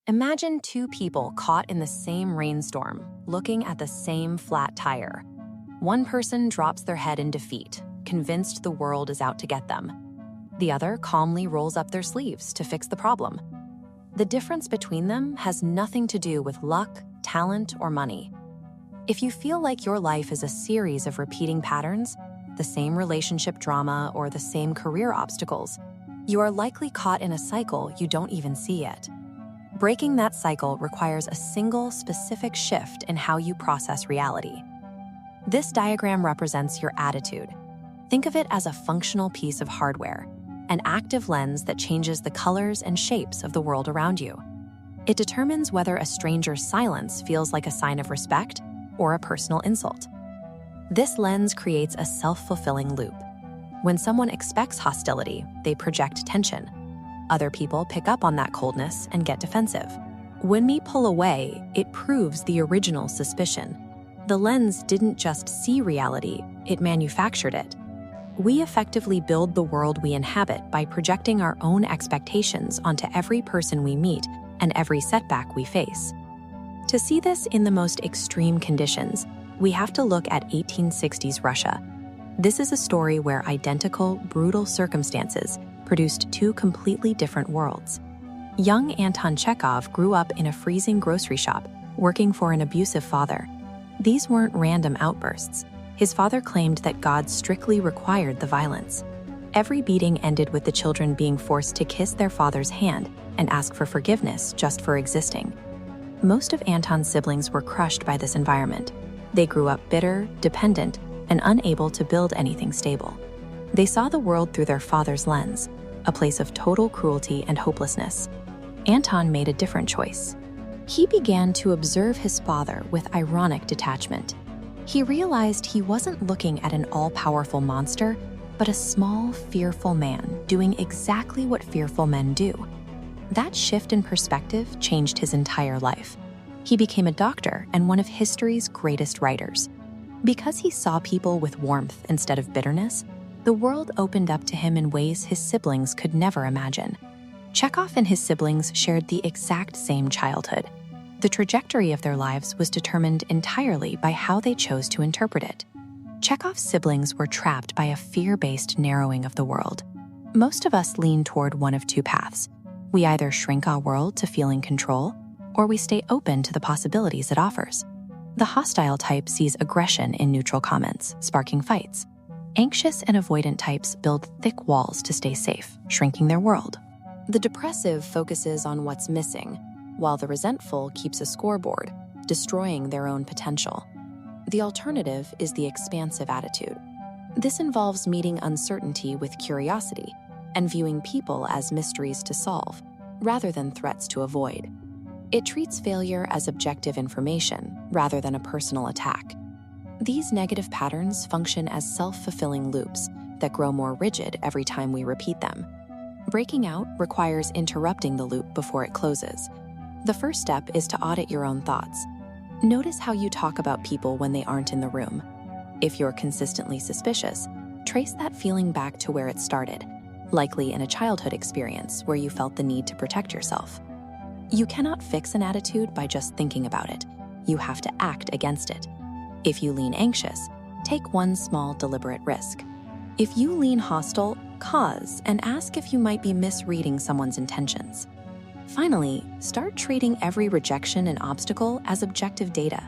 Imagine two people caught in the same rainstorm, looking at the same flat tire. One person drops their head in defeat, convinced the world is out to get them. The other calmly rolls up their sleeves to fix the problem. The difference between them has nothing to do with luck, talent, or money. If you feel like your life is a series of repeating patterns, the same relationship drama or the same career obstacles, you are likely caught in a cycle you don't even see yet. Breaking that cycle requires a single, specific shift in how you process reality. This diagram represents your attitude. Think of it as a functional piece of hardware, an active lens that changes the colors and shapes of the world around you. It determines whether a stranger's silence feels like a sign of respect or a personal insult. This lens creates a self-fulfilling loop. When someone expects hostility, they project tension. Other people pick up on that coldness and get defensive. When we pull away, it proves the original suspicion. The lens didn't just see reality, it manufactured it. We effectively build the world we inhabit by projecting our own expectations onto every person we meet and every setback we face. To see this in the most extreme conditions, we have to look at 1860s Russia. This is a story where identical, brutal circumstances produced two completely different worlds. Young Anton Chekhov grew up in a freezing grocery shop, working for an abusive father. These weren't random outbursts. His father claimed that God strictly required the violence. Every beating ended with the children being forced to kiss their father's hand and ask for forgiveness just for existing. Most of Anton's siblings were crushed by this environment. They grew up bitter, dependent, and unable to build anything stable. They saw the world through their father's lens, a place of total cruelty and hopelessness. Anton made a different choice. He began to observe his father with ironic detachment. He realized he wasn't looking at an all-powerful monster, but a small, fearful man doing exactly what fearful men do. That shift in perspective changed his entire life. He became a doctor and one of history's greatest writers. Because he saw people with warmth instead of bitterness, the world opened up to him in ways his siblings could never imagine. Chekhov and his siblings shared the exact same childhood. The trajectory of their lives was determined entirely by how they chose to interpret it. Chekhov's siblings were trapped by a fear-based narrowing of the world. Most of us lean toward one of two paths. We either shrink our world to feel in control, or we stay open to the possibilities it offers. The hostile type sees aggression in neutral comments, sparking fights. Anxious and avoidant types build thick walls to stay safe, shrinking their world. The depressive focuses on what's missing, while the resentful keeps a scoreboard, destroying their own potential. The alternative is the expansive attitude. This involves meeting uncertainty with curiosity and viewing people as mysteries to solve, rather than threats to avoid. It treats failure as objective information rather than a personal attack. These negative patterns function as self-fulfilling loops that grow more rigid every time we repeat them. Breaking out requires interrupting the loop before it closes. The first step is to audit your own thoughts. Notice how you talk about people when they aren't in the room. If you're consistently suspicious, trace that feeling back to where it started, likely in a childhood experience where you felt the need to protect yourself. You cannot fix an attitude by just thinking about it. You have to act against it. If you lean anxious, take one small, deliberate risk. If you lean hostile, pause and ask if you might be misreading someone's intentions. Finally, start treating every rejection and obstacle as objective data.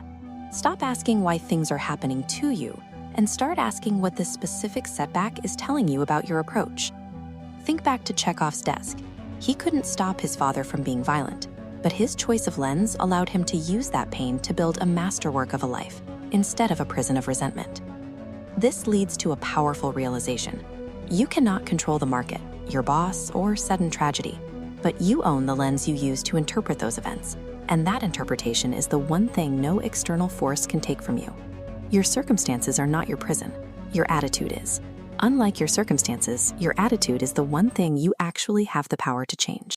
Stop asking why things are happening to you, and start asking what this specific setback is telling you about your approach. Think back to Chekhov's desk. He couldn't stop his father from being violent, but his choice of lens allowed him to use that pain to build a masterwork of a life, instead of a prison of resentment. This leads to a powerful realization. You cannot control the market, your boss, or sudden tragedy, but you own the lens you use to interpret those events, and that interpretation is the one thing no external force can take from you. Your circumstances are not your prison. Your attitude is. Unlike your circumstances, your attitude is the one thing you actually have the power to change.